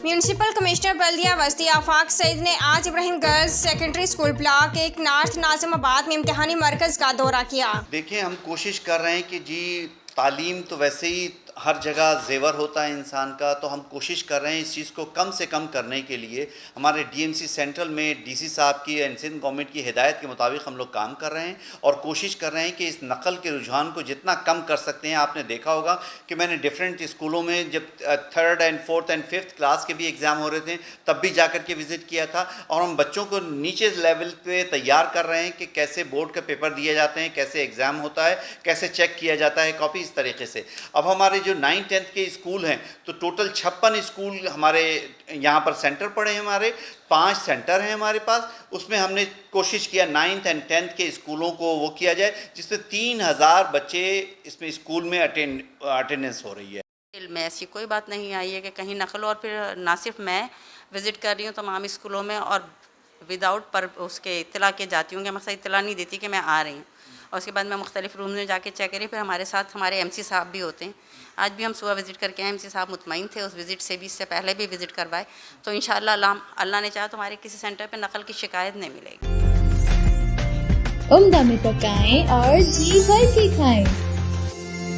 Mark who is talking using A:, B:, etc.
A: Municipal commissioner बल्दिया वस्ती आफाक सईद ने आज Ibrahim girls secondary school block एक नॉर्थ नाजिमाबाद में इम्तिहानी मरकज़ का दौरा किया।
B: देखिए, हम कोशिश कर रहे हैं कि जी तालीम तो वैसे ही हर जगह ज़ेवर होता है इंसान का, तो हम कोशिश कर रहे हैं इस चीज़ को कम से कम करने के लिए। हमारे डीएमसी सेंट्रल में डीसी साहब की एंड सिंध गवर्नमेंट की हिदायत के मुताबिक हम लोग काम कर रहे हैं और कोशिश कर रहे हैं कि इस नकल के रुझान को जितना कम कर सकते हैं। आपने देखा होगा कि मैंने डिफरेंट स्कूलों में जब 3rd and 4th and 5th class के भी एग्ज़ाम हो रहे थे तब भी जा कर के विज़िट किया था, और हम बच्चों को नीचे लेवल पे तैयार कर रहे हैं कि कैसे बोर्ड का पेपर दिए जाते हैं, कैसे एग्ज़ाम होता है, कैसे चेक किया जाता है कॉपी, इस तरीके से। अब हमारे जो 9th 10th के स्कूल हैं तो टोटल 56 स्कूल हमारे यहाँ पर सेंटर पड़े हैं। हमारे 5 सेंटर हैं हमारे पास, उसमें हमने कोशिश किया 9th and 10th के स्कूलों को वो किया जाए, जिसमें 3000 बच्चे इसमें स्कूल में अटेंडेंस हो रही है।
C: में ऐसी कोई बात नहीं आई है कि कहीं नकल, और फिर ना सिर्फ मैं विज़िट कर रही हूँ तमाम स्कूलों में और विदाउट पर उसके इत्तला के जाती हूँ कि मकसद इत्तला नहीं देती कि मैं आ रही हूँ, और उसके बाद मैं मुख्तलिफ़ रूम में जाके चेक करी। फिर हमारे साथ हमारे एमसी साहब भी होते हैं। आज भी हम सुबह विज़िट करके आए, एमसी साहब मुतमईन थे उस विज़िट से भी, इससे पहले भी विज़िट करवाए, तो इंशाअल्लाह अल्लाह ने चाहा तो हमारे किसी सेंटर पर नकल की शिकायत नहीं मिलेगी।
D: उम्दा में पकाएं और जी भर के खाएं।